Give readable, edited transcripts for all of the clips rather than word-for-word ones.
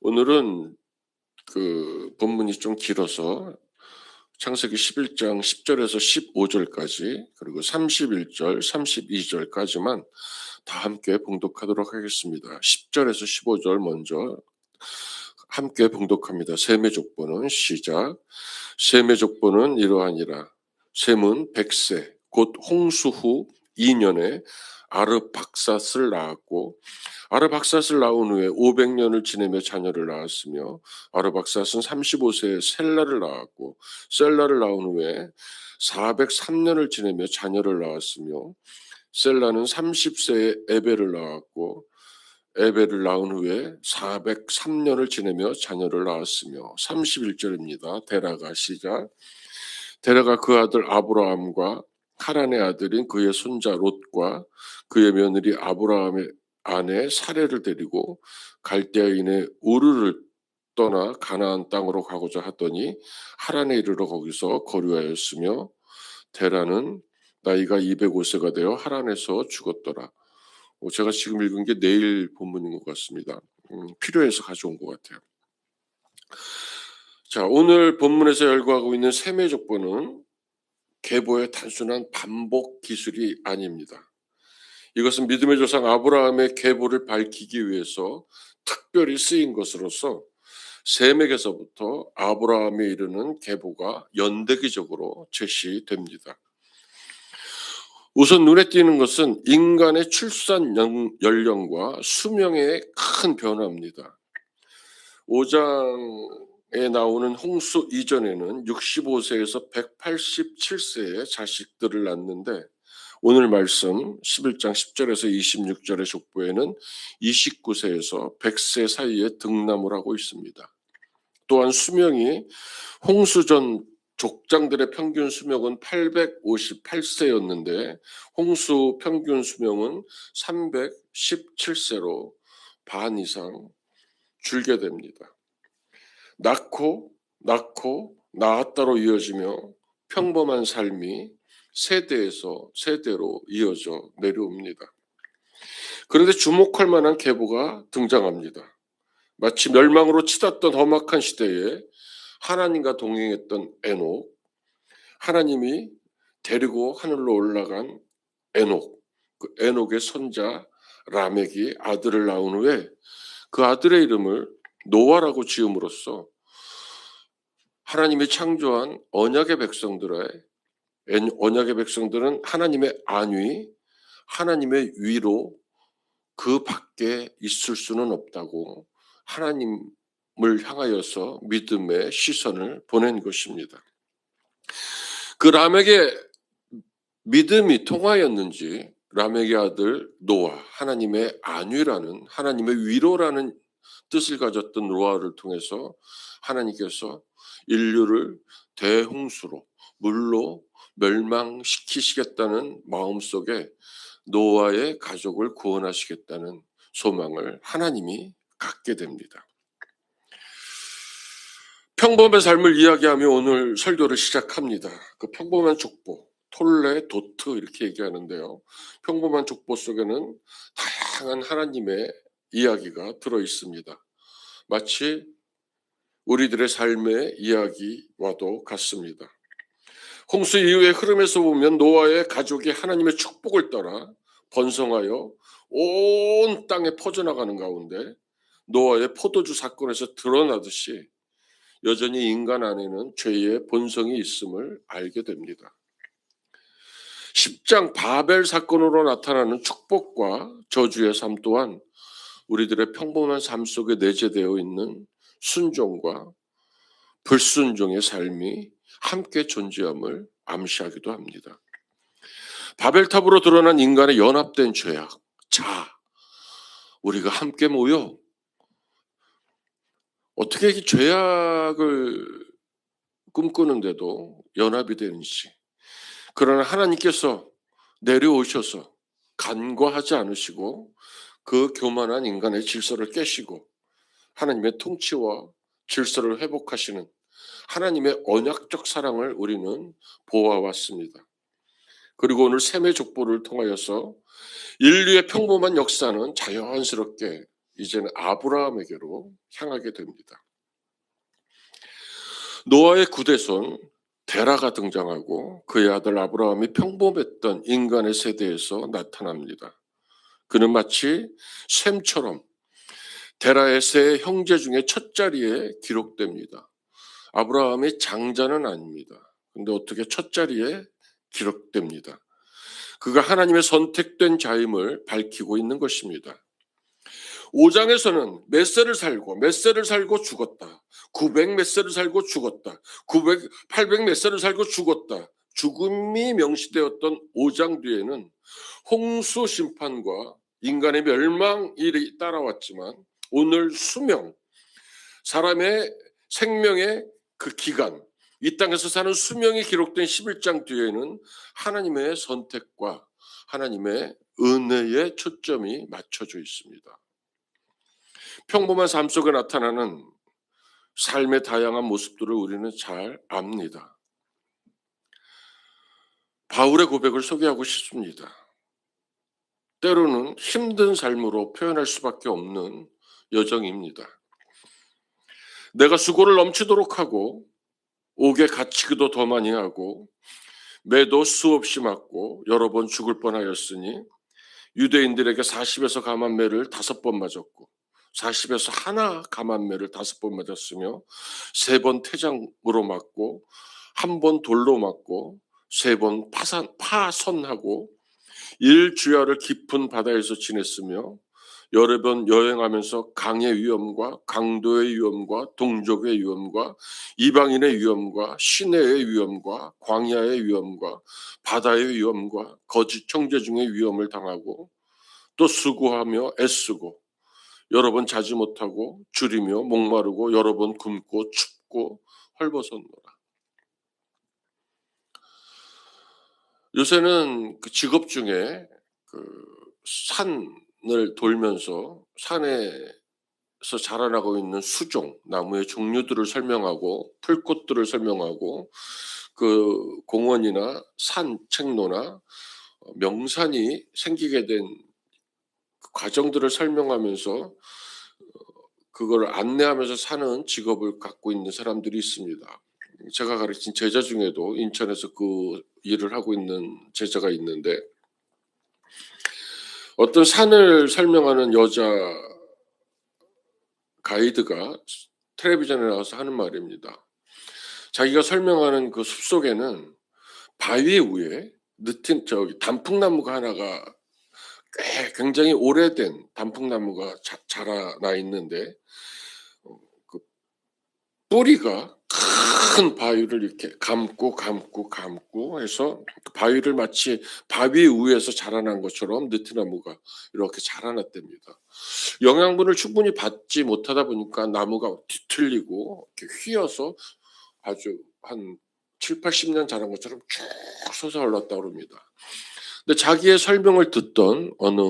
오늘은 본문이 좀 길어서 창세기 11장 10절에서 15절까지 그리고 31절, 32절까지만 다 함께 봉독하도록 하겠습니다. 10절에서 15절 먼저 함께 봉독합니다. 셈의 족보는 시작. 셈의 족보는 이러하니라. 셈은 100세 곧 홍수 후 2년에 아르박삿을 낳았고 아르박삿을 낳은 후에 500년을 지내며 자녀를 낳았으며 아르박삿은 35세에 셀라를 낳았고 셀라를 낳은 후에 403년을 지내며 자녀를 낳았으며 셀라는 30세에 에벨을 낳았고 에벨을 낳은 후에 403년을 지내며 자녀를 낳았으며 31절입니다. 데라가 시작. 데라가 그 아들 아브라함과 하란의 아들인 그의 손자 롯과 그의 며느리 아브라함의 아내 사레를 데리고 갈대아인의 우르를 떠나 가나안 땅으로 가고자 하더니 하란에 이르러 거기서 거류하였으며 데라는 나이가 205세가 되어 하란에서 죽었더라. 제가 지금 읽은 게 내일 본문인 것 같습니다. 필요해서 가져온 것 같아요. 자, 오늘 본문에서 열거하고 있는 셈의 족보는 계보의 단순한 반복 기술이 아닙니다. 이것은 믿음의 조상 아브라함의 계보를 밝히기 위해서 특별히 쓰인 것으로서 셈에게서부터 아브라함에 이르는 계보가 연대기적으로 제시됩니다. 우선 눈에 띄는 것은 인간의 출산 연령과 수명의 큰 변화입니다. 5장에 나오는 홍수 이전에는 65세에서 187세의 자식들을 낳는데 오늘 말씀 11장 10절에서 26절의 족보에는 29세에서 100세 사이에 등남을 하고 있습니다. 또한 수명이 홍수 전 족장들의 평균 수명은 858세였는데 홍수 평균 수명은 317세로 반 이상 줄게 됩니다. 낳고 낳았다로 이어지며 평범한 삶이 세대에서 세대로 이어져 내려옵니다. 그런데 주목할 만한 계보가 등장합니다. 마치 멸망으로 치닫던 험악한 시대에 하나님과 동행했던 에녹, 하나님이 데리고 하늘로 올라간 에녹, 그 에녹의 손자 라멕이 아들을 낳은 후에 그 아들의 이름을 노아라고 지음으로써 하나님이 창조한 언약의 백성들은 하나님의 안위, 하나님의 위로 그 밖에 있을 수는 없다고 하나님을 향하여서 믿음의 시선을 보낸 것입니다. 그 라멕의 믿음이 통하였는지 라멕의 아들 노아, 하나님의 안위라는 하나님의 위로라는 뜻을 가졌던 노아를 통해서 하나님께서 인류를 대홍수로 물로 멸망시키시겠다는 마음속에 노아의 가족을 구원하시겠다는 소망을 하나님이 갖게 됩니다. 평범의 삶을 이야기하며 오늘 설교를 시작합니다. 그 평범한 족보, 톨레, 도트 이렇게 얘기하는데요. 평범한 족보 속에는 다양한 하나님의 이야기가 들어 있습니다. 마치 우리들의 삶의 이야기와도 같습니다. 홍수 이후의 흐름에서 보면 노아의 가족이 하나님의 축복을 따라 번성하여 온 땅에 퍼져나가는 가운데 노아의 포도주 사건에서 드러나듯이 여전히 인간 안에는 죄의 본성이 있음을 알게 됩니다. 10장 바벨 사건으로 나타나는 축복과 저주의 삶 또한 우리들의 평범한 삶 속에 내재되어 있는 순종과 불순종의 삶이 함께 존재함을 암시하기도 합니다. 바벨탑으로 드러난 인간의 연합된 죄악. 자, 우리가 함께 모여 어떻게 이 죄악을 꿈꾸는데도 연합이 되는지. 그러나 하나님께서 내려오셔서 간과하지 않으시고 그 교만한 인간의 질서를 깨시고 하나님의 통치와 질서를 회복하시는 하나님의 언약적 사랑을 우리는 보아왔습니다. 그리고 오늘 셈의 족보를 통하여서 인류의 평범한 역사는 자연스럽게 이제는 아브라함에게로 향하게 됩니다. 노아의 구대손 데라가 등장하고 그의 아들 아브라함이 평범했던 인간의 세대에서 나타납니다. 그는 마치 셈처럼 데라의 세 형제 중에 첫 자리에 기록됩니다. 아브라함이 장자는 아닙니다. 근데 어떻게 첫 자리에 기록됩니다. 그가 하나님의 선택된 자임을 밝히고 있는 것입니다. 5장에서는 몇 세를 살고 죽었다. 900 몇 세를 살고 죽었다. 800 몇 세를 살고 죽었다. 죽음이 명시되었던 5장 뒤에는 홍수 심판과 인간의 멸망이 따라왔지만 오늘 수명, 사람의 생명의 그 기간, 이 땅에서 사는 수명이 기록된 11장 뒤에는 하나님의 선택과 하나님의 은혜의 초점이 맞춰져 있습니다. 평범한 삶 속에 나타나는 삶의 다양한 모습들을 우리는 잘 압니다. 바울의 고백을 소개하고 싶습니다. 때로는 힘든 삶으로 표현할 수밖에 없는 여정입니다. 내가 수고를 넘치도록 하고 옥에 갇히기도 더 많이 하고 매도 수없이 맞고 여러 번 죽을 뻔하였으니 유대인들에게 40에서 감한매를 5번 맞았고 40에서 하나 감한매를 5번 맞았으며 3번 태장으로 맞고 1번 돌로 맞고 3번 파선하고 일주야를 깊은 바다에서 지냈으며 여러 번 여행하면서 강의 위험과 강도의 위험과 동족의 위험과 이방인의 위험과 시내의 위험과 광야의 위험과 바다의 위험과 거짓 형제 중의 위험을 당하고 또 수고하며 애쓰고 여러 번 자지 못하고 줄이며 목마르고 여러 번 굶고 춥고 헐벗었노라. 요새는 그 직업 중에 그 산을 돌면서 산에서 자라나고 있는 수종, 나무의 종류들을 설명하고 풀꽃들을 설명하고 그 공원이나 산책로나 명산이 생기게 된 그 과정들을 설명하면서 그걸 안내하면서 사는 직업을 갖고 있는 사람들이 있습니다. 제가 가르친 제자 중에도 인천에서 그 일을 하고 있는 제자가 있는데 어떤 산을 설명하는 여자 가이드가 텔레비전에 나와서 하는 말입니다. 자기가 설명하는 그 숲속에는 바위 위에 단풍나무가 하나가 굉장히 오래된 단풍나무가 자라나 있는데 그 뿌리가 큰 바위를 이렇게 감고 해서 그 바위를 마치 바위 위에서 자라난 것처럼 느티나무가 이렇게 자라났답니다. 영양분을 충분히 받지 못하다 보니까 나무가 뒤틀리고 이렇게 휘어서 아주 한 7, 80년 자란 것처럼 쭉 솟아올랐다고 합니다. 근데 자기의 설명을 듣던 어느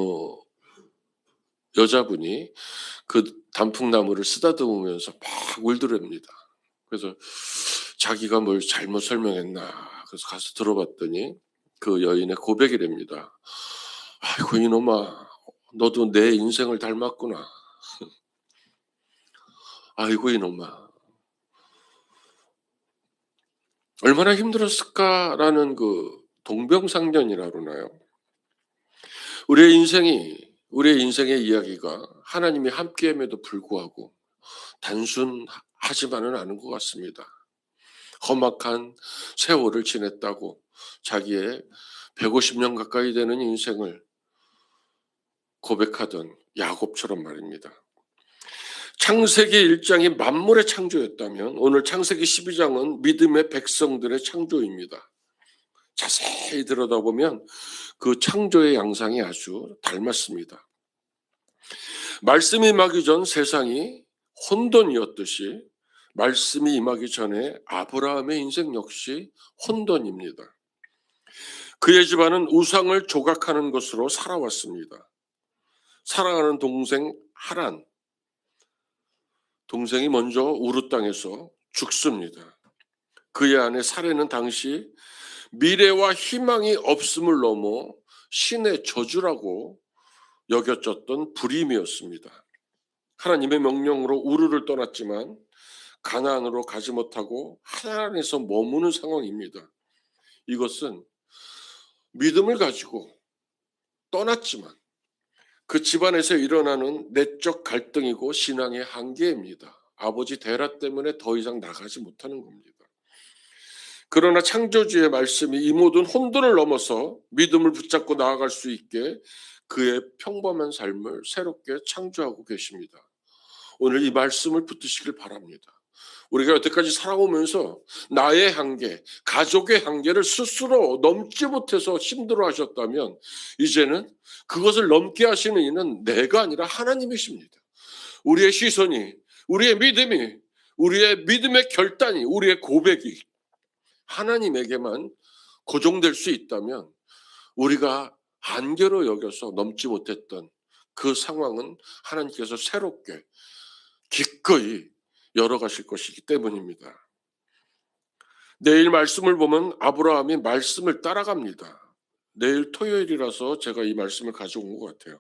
여자분이 그 단풍나무를 쓰다듬으면서 막 울더랍니다. 그래서 자기가 뭘 잘못 설명했나 그래서 가서 들어봤더니 그 여인의 고백이랍니다. 아이고 이놈아 너도 내 인생을 닮았구나. 아이고 이놈아 얼마나 힘들었을까라는 그 동병상련이라 그러나요? 우리의 인생의 이야기가 하나님이 함께함에도 불구하고 단순하지만은 않은 것 같습니다. 험악한 세월을 지냈다고 자기의 150년 가까이 되는 인생을 고백하던 야곱처럼 말입니다. 창세기 1장이 만물의 창조였다면 오늘 창세기 12장은 믿음의 백성들의 창조입니다. 자세히 들여다보면 그 창조의 양상이 아주 닮았습니다. 말씀이 임하기 전 세상이 혼돈이었듯이 말씀이 임하기 전에 아브라함의 인생 역시 혼돈입니다. 그의 집안은 우상을 조각하는 것으로 살아왔습니다. 사랑하는 동생 하란, 동생이 먼저 우르 땅에서 죽습니다. 그의 아내 사레는 당시 미래와 희망이 없음을 넘어 신의 저주라고 여겨졌던 불임이었습니다. 하나님의 명령으로 우르를 떠났지만 가나안으로 가지 못하고 하나안에서 머무는 상황입니다. 이것은 믿음을 가지고 떠났지만 그 집안에서 일어나는 내적 갈등이고 신앙의 한계입니다. 아버지 데라 때문에 더 이상 나가지 못하는 겁니다. 그러나 창조주의 말씀이 이 모든 혼돈을 넘어서 믿음을 붙잡고 나아갈 수 있게 그의 평범한 삶을 새롭게 창조하고 계십니다. 오늘 이 말씀을 붙드시길 바랍니다. 우리가 여태까지 살아오면서 나의 한계, 가족의 한계를 스스로 넘지 못해서 힘들어하셨다면 이제는 그것을 넘게 하시는 이는 내가 아니라 하나님이십니다. 우리의 시선이, 우리의 믿음이, 우리의 믿음의 결단이, 우리의 고백이 하나님에게만 고정될 수 있다면 우리가 한계로 여겨서 넘지 못했던 그 상황은 하나님께서 새롭게 기꺼이 열어가실 것이기 때문입니다. 내일 말씀을 보면 아브라함이 말씀을 따라갑니다. 내일 토요일이라서 제가 이 말씀을 가져온 것 같아요.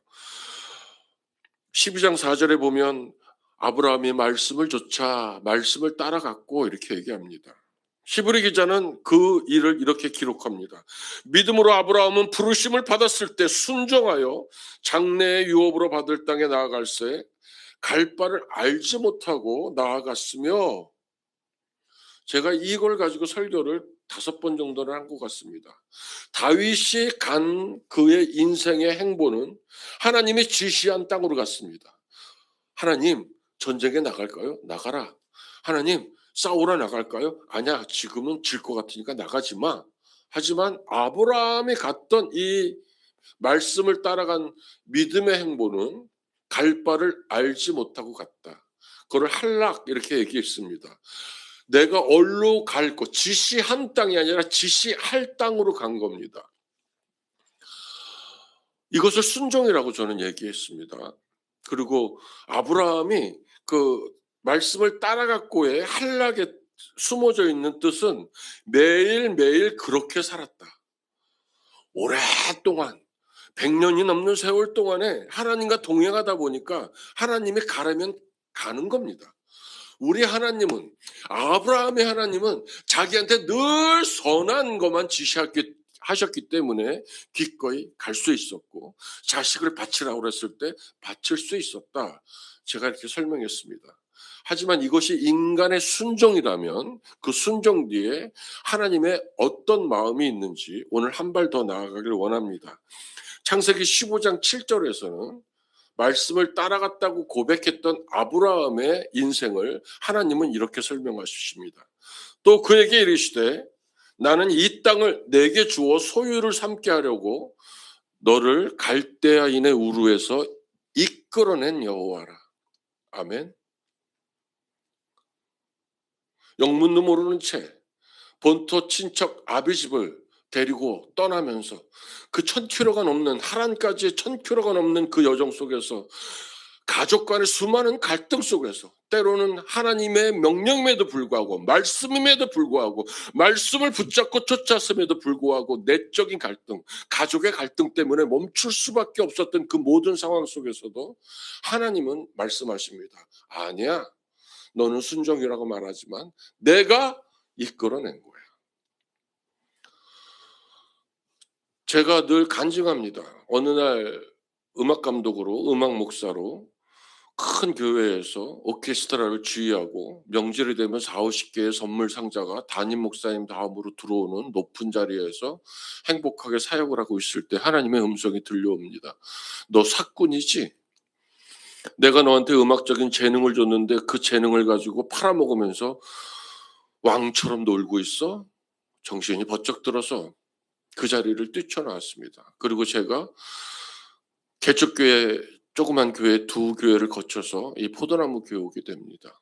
12장 4절에 보면 아브라함이 말씀을 조차 말씀을 따라갔고 이렇게 얘기합니다. 히브리 기자는 그 일을 이렇게 기록합니다. 믿음으로 아브라함은 부르심을 받았을 때 순종하여 장래의 유업으로 받을 땅에 나아갈새 갈 바를 알지 못하고 나아갔으며, 제가 이걸 가지고 설교를 5번 정도를 한 것 같습니다. 다윗이 간 그의 인생의 행보는 하나님이 지시한 땅으로 갔습니다. 하나님, 전쟁에 나갈까요? 나가라. 하나님, 싸우러 나갈까요? 아니야, 지금은 질 것 같으니까 나가지 마. 하지만 아브라함이 갔던 이 말씀을 따라간 믿음의 행보는 갈 바를 알지 못하고 갔다. 그걸 할락 이렇게 얘기했습니다. 내가 얼로 갈 곳, 지시한 땅이 아니라 지시할 땅으로 간 겁니다. 이것을 순종이라고 저는 얘기했습니다. 그리고 아브라함이 그 말씀을 따라갔고의 할락에 숨어져 있는 뜻은 매일매일 그렇게 살았다. 오랫동안 100년이 넘는 세월 동안에 하나님과 동행하다 보니까 하나님이 가라면 가는 겁니다. 우리 하나님은, 아브라함의 하나님은 자기한테 늘 선한 것만 지시하셨기 때문에 기꺼이 갈 수 있었고, 자식을 바치라고 그랬을 때 바칠 수 있었다. 제가 이렇게 설명했습니다. 하지만 이것이 인간의 순종이라면 그 순종 뒤에 하나님의 어떤 마음이 있는지 오늘 한 발 더 나아가길 원합니다. 창세기 15장 7절에서는 말씀을 따라갔다고 고백했던 아브라함의 인생을 하나님은 이렇게 설명하십니다. 또 그에게 이르시되 나는 이 땅을 내게 주어 소유를 삼게 하려고 너를 갈대아인의 우르에서 이끌어낸 여호와라. 아멘. 영문도 모르는 채 본토 친척 아비집을 데리고 떠나면서 그 1000km가 넘는 하란까지의 1000km가 넘는 그 여정 속에서 가족 간의 수많은 갈등 속에서 때로는 하나님의 명령임에도 불구하고 말씀임에도 불구하고 말씀을 붙잡고 쫓았음에도 불구하고 내적인 갈등, 가족의 갈등 때문에 멈출 수밖에 없었던 그 모든 상황 속에서도 하나님은 말씀하십니다. 아니야, 너는 순종이라고 말하지만 내가 이끌어낸 거야. 제가 늘 간증합니다. 어느 날 음악 감독으로, 음악 목사로 큰 교회에서 오케스트라를 지휘하고 명절이 되면 40-50개의 선물 상자가 담임 목사님 다음으로 들어오는 높은 자리에서 행복하게 사역을 하고 있을 때 하나님의 음성이 들려옵니다. 너 사꾼이지? 내가 너한테 음악적인 재능을 줬는데 그 재능을 가지고 팔아먹으면서 왕처럼 놀고 있어? 정신이 번쩍 들어서 그 자리를 뛰쳐나왔습니다. 그리고 제가 개척교회, 조그만 교회 2교회를 거쳐서 이 포도나무 교회 오게 됩니다.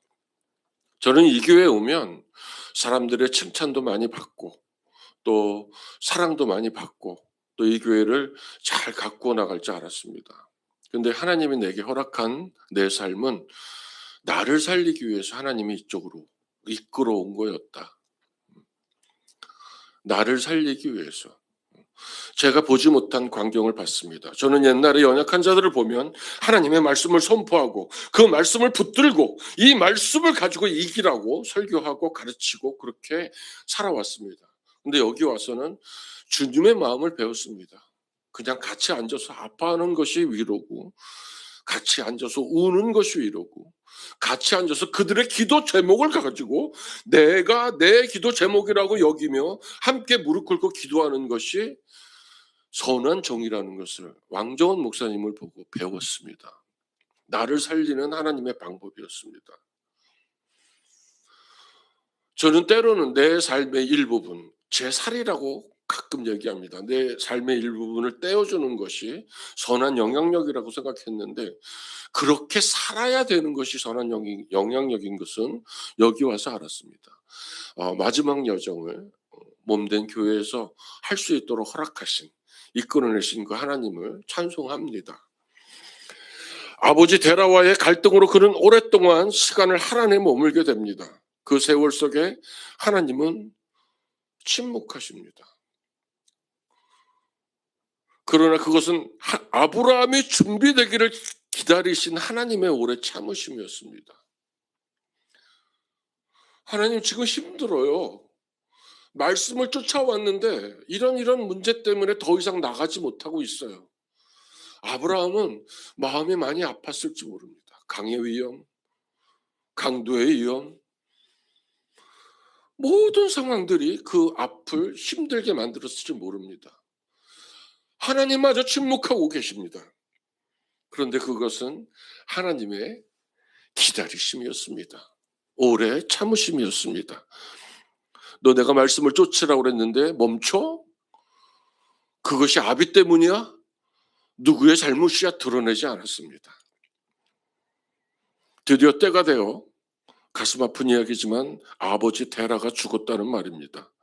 저는 이 교회에 오면 사람들의 칭찬도 많이 받고 또 사랑도 많이 받고 또 이 교회를 잘 갖고 나갈 줄 알았습니다. 그런데 하나님이 내게 허락한 내 삶은 나를 살리기 위해서 하나님이 이쪽으로 이끌어온 거였다. 나를 살리기 위해서. 제가 보지 못한 광경을 봤습니다. 저는 옛날에 연약한 자들을 보면 하나님의 말씀을 선포하고 그 말씀을 붙들고 이 말씀을 가지고 이기라고 설교하고 가르치고 그렇게 살아왔습니다. 근데 여기 와서는 주님의 마음을 배웠습니다. 그냥 같이 앉아서 아파하는 것이 위로고, 같이 앉아서 우는 것이 위로고, 같이 앉아서 그들의 기도 제목을 가지고 내가 내 기도 제목이라고 여기며 함께 무릎 꿇고 기도하는 것이 선한 정의라는 것을 왕정원 목사님을 보고 배웠습니다. 나를 살리는 하나님의 방법이었습니다. 저는 때로는 내 삶의 일부분, 제 살이라고 가끔 얘기합니다. 내 삶의 일부분을 떼어주는 것이 선한 영향력이라고 생각했는데 그렇게 살아야 되는 것이 선한 영향력인 것은 여기 와서 알았습니다. 마지막 여정을 몸된 교회에서 할 수 있도록 허락하신, 이끌어내신 그 하나님을 찬송합니다. 아버지 데라와의 갈등으로 그는 오랫동안 시간을 하나님에 머물게 됩니다. 그 세월 속에 하나님은 침묵하십니다. 그러나 그것은 아브라함이 준비되기를 기다리신 하나님의 오래 참으심이었습니다. 하나님 지금 힘들어요. 말씀을 쫓아왔는데 이런 문제 때문에 더 이상 나가지 못하고 있어요. 아브라함은 마음이 많이 아팠을지 모릅니다. 강의 위험, 강도의 위험, 모든 상황들이 그 앞을 힘들게 만들었을지 모릅니다. 하나님마저 침묵하고 계십니다. 그런데 그것은 하나님의 기다리심이었습니다. 오래 참으심이었습니다. 너 내가 말씀을 쫓으라고 그랬는데 멈춰? 그것이 아비 때문이야? 누구의 잘못이야? 드러내지 않았습니다. 드디어 때가 되어 가슴 아픈 이야기지만 아버지 데라가 죽었다는 말입니다.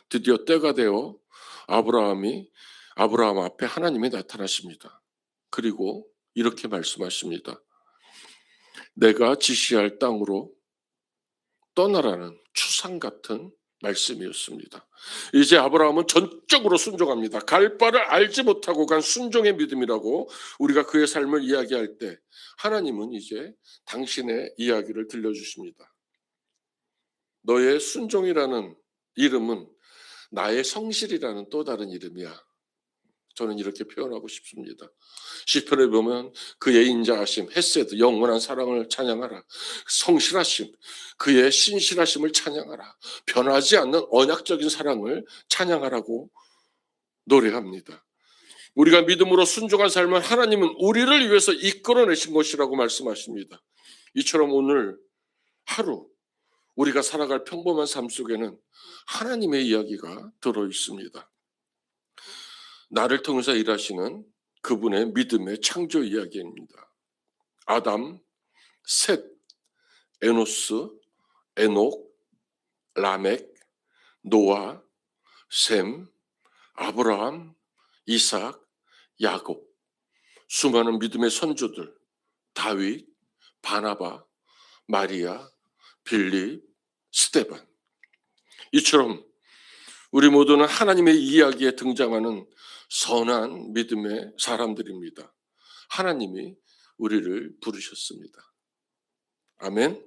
드디어 때가 되어 아브라함 앞에 하나님이 나타나십니다. 그리고 이렇게 말씀하십니다. 내가 지시할 땅으로 떠나라는 추상 같은 말씀이었습니다. 이제 아브라함은 전적으로 순종합니다. 갈 바를 알지 못하고 간 순종의 믿음이라고 우리가 그의 삶을 이야기할 때 하나님은 이제 당신의 이야기를 들려주십니다. 너의 순종이라는 이름은 나의 성실이라는 또 다른 이름이야. 저는 이렇게 표현하고 싶습니다. 시편에 보면 그의 인자하심, 헤세드, 영원한 사랑을 찬양하라. 성실하심, 그의 신실하심을 찬양하라. 변하지 않는 언약적인 사랑을 찬양하라고 노래합니다. 우리가 믿음으로 순종한 삶은 하나님은 우리를 위해서 이끌어내신 것이라고 말씀하십니다. 이처럼 오늘 하루 우리가 살아갈 평범한 삶 속에는 하나님의 이야기가 들어있습니다. 나를 통해서 일하시는 그분의 믿음의 창조 이야기입니다. 아담, 셋, 에노스, 에녹, 라멕, 노아, 셈, 아브라함, 이삭, 야곱, 수많은 믿음의 선조들, 다윗, 바나바, 마리아, 빌립, 스데반. 이처럼 우리 모두는 하나님의 이야기에 등장하는 선한 믿음의 사람들입니다. 하나님이 우리를 부르셨습니다. 아멘.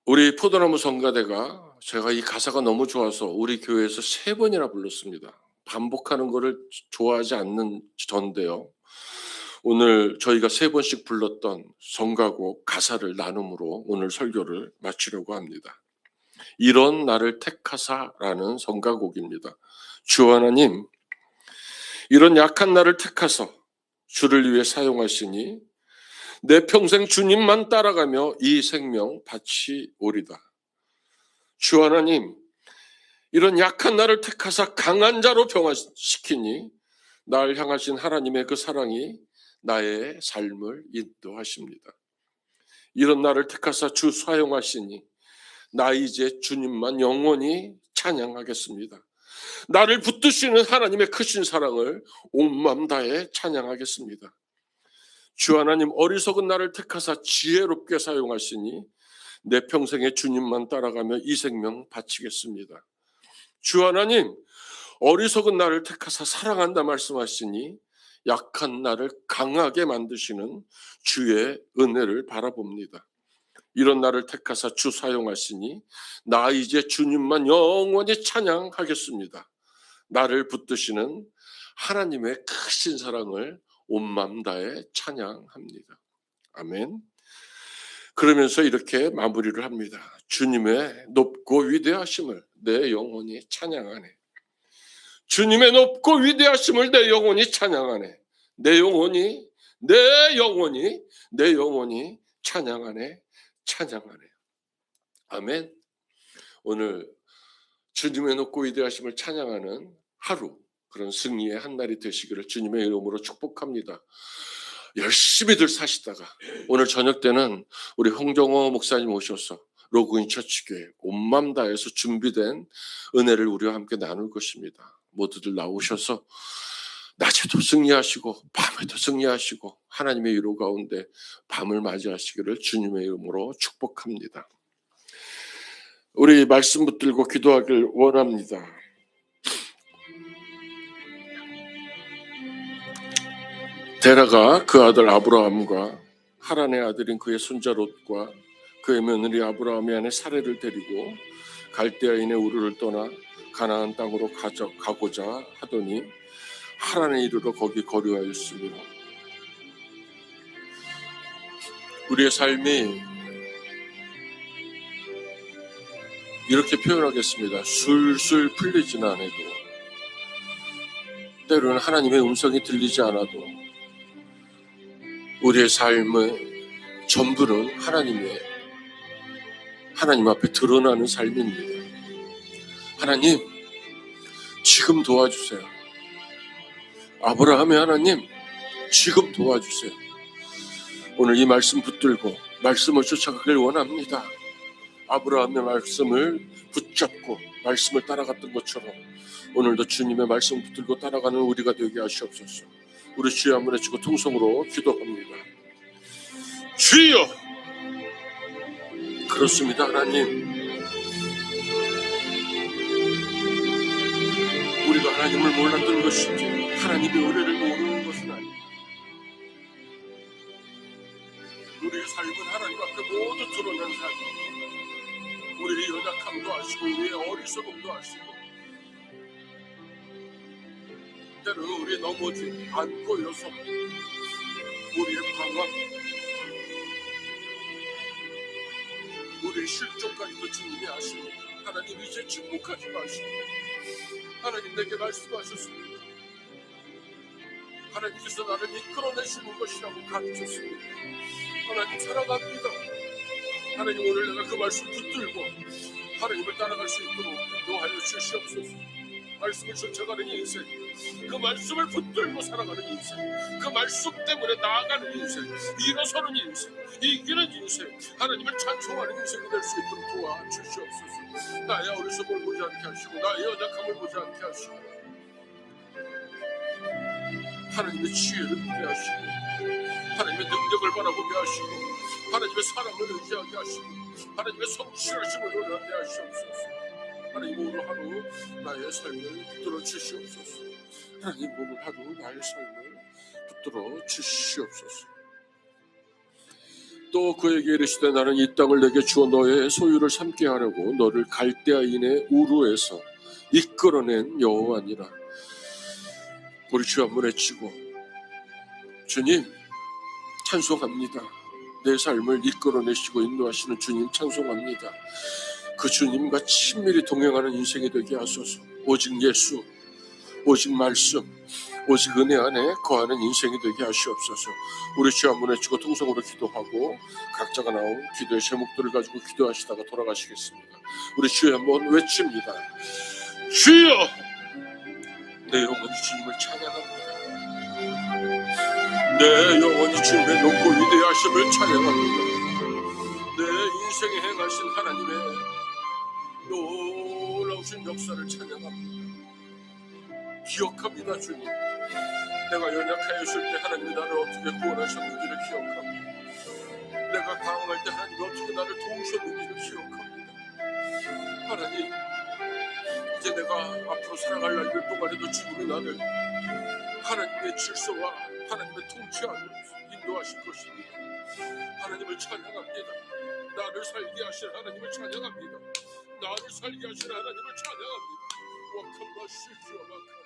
우리 포도나무 성가대가 제가 이 가사가 너무 좋아서 우리 교회에서 3번이나 불렀습니다. 반복하는 것을 좋아하지 않는 전데요. 오늘 저희가 3번씩 불렀던 성가곡 가사를 나눔으로 오늘 설교를 마치려고 합니다. 이런 나를 택하사라는 성가곡입니다. 주 하나님, 이런 약한 나를 택하사 주를 위해 사용하시니 내 평생 주님만 따라가며 이 생명 바치오리다. 주 하나님, 이런 약한 나를 택하사 강한 자로 변화시키니 날 향하신 하나님의 그 사랑이 나의 삶을 인도하십니다. 이런 나를 택하사 주 사용하시니 나 이제 주님만 영원히 찬양하겠습니다. 나를 붙드시는 하나님의 크신 사랑을 온 마음 다해 찬양하겠습니다. 주 하나님, 어리석은 나를 택하사 지혜롭게 사용하시니 내 평생에 주님만 따라가며 이 생명 바치겠습니다. 주 하나님, 어리석은 나를 택하사 사랑한다 말씀하시니 약한 나를 강하게 만드시는 주의 은혜를 바라봅니다. 이런 나를 택하사 주 사용하시니 나 이제 주님만 영원히 찬양하겠습니다. 나를 붙드시는 하나님의 크신 사랑을 온 마음 다해 찬양합니다. 아멘. 그러면서 이렇게 마무리를 합니다. 주님의 높고 위대하심을 내 영혼이 찬양하네. 주님의 높고 위대하심을 내 영혼이 찬양하네. 내 영혼이 찬양하네. 아멘. 오늘 주님의 높고 위대하심을 찬양하는 하루, 그런 승리의 한 날이 되시기를 주님의 이름으로 축복합니다. 열심히들 사시다가 오늘 저녁 때는 우리 홍정호 목사님 오셔서 로그인 처치교회 온맘 다해서 준비된 은혜를 우리와 함께 나눌 것입니다. 모두들 나오셔서 낮에도 승리하시고 밤에도 승리하시고 하나님의 위로 가운데 밤을 맞이하시기를 주님의 이름으로 축복합니다. 우리 말씀 붙들고 기도하길 원합니다. 데라가 그 아들 아브라함과 하란의 아들인 그의 손자 롯과 그의 며느리 아브라함의 아내 사레를 데리고 갈대아인의 우르를 떠나 가나안 땅으로 가고자 하더니 하란에 이르러 거기 거류하였습니다. 우리의 삶이 이렇게 표현하겠습니다. 술술 풀리지는 않아도, 때로는 하나님의 음성이 들리지 않아도 우리의 삶의 전부는 하나님 앞에 드러나는 삶입니다. 하나님, 지금 도와주세요. 아브라함의 하나님, 지금 도와주세요. 오늘 이 말씀 붙들고 말씀을 쫓아가길 원합니다. 아브라함의 말씀을 붙잡고 말씀을 따라갔던 것처럼 오늘도 주님의 말씀 붙들고 따라가는 우리가 되게 하시옵소서. 우리 주여 한번 외치고 통성으로 기도합니다. 주여! 그렇습니다. 하나님, 우리가 하나님을 몰랐던 것이지 하나님의 은혜를 모르는 것은 아닙니다. 우리의 삶은 하나님 앞에 모두 드러난 삶입니다. 우리의 연약함도 아시고 우리의 어리석음도 아시고 때로는 우리의 넘어짐, 안 꼬여서 우리의 방황, 우리의 실족까지도 주님이 아십니다. 하나님, 이제 침묵하지 마시고 하나님 내게 말씀하셨습니다. 하나님께서 나를 이끌어내시는 것이라고 가르쳤습니다. 하나님 사랑합니다. 하나님, 오늘 내가 그 말씀 붙들고 하나님을 따라갈 수 있도록 인도하여 주시옵소서. 말씀을 쫓아가는 인생, 그 말씀을 붙들고 살아가는 인생, 그 말씀 때문에 나아가는 인생, 일어서는 인생, 이기는 인생, 하나님을 찬송하는 인생이 될 수 있도록 도와주시옵소서. 나의 어리석음을 보지 않게 하시고 나의 연약함을 보지 않게 하시고 하나님의 지혜를 보게 하시고 하나님의 능력을 바라보게 하시고 하나님의 사랑을 의지하게 하시고 하나님의 성실하심을 원하게 하시옵소서. 하나님, 오늘 하루 나의 삶을 붙들어 주시옵소서. 하나님, 오늘 하루 나의 삶을 붙들어 주시옵소서. 또 그에게 이르시되 나는 이 땅을 내게 주어 너의 소유를 삼게 하려고 너를 갈대아인의 우르에서 이끌어낸 여호와니라. 우리 주 한번 외치고, 주님 찬송합니다. 내 삶을 이끌어내시고 인도하시는 주님 찬송합니다. 그 주님과 친밀히 동행하는 인생이 되게 하소서. 오직 예수, 오직 말씀, 오직 은혜 안에 거하는 인생이 되게 하시옵소서. 우리 주 한번 외치고 통성으로 기도하고 각자가 나온 기도의 제목들을 가지고 기도하시다가 돌아가시겠습니다. 우리 주 한번 외칩니다. 주여! 내 영혼이 주님을 찬양합니다. 내 영혼이 주님의 높고 위대하심을 찬양합니다. 내 인생에 행하신 하나님의 놀라우신 역사를 찬양합니다. 기억합니다. 주님, 내가 연약하였을 때 하나님이 나를 어떻게 구원하셨는지를 기억합니다. 내가 강할 때 하나님이 어떻게 나를 도우셨는지를 기억합니다. 하나님, 이제 내가 앞으로 살아갈 날들 동안에도 주님이 나를 하나님의 질서와 하나님의 통치 안으로 인도하실 것입니다. 하나님을 찬양합니다. 나를 살게 하신 하나님을 찬양합니다. 나를 살게 하신 하나님을 찬양합니다. 와칸마 실주와 마카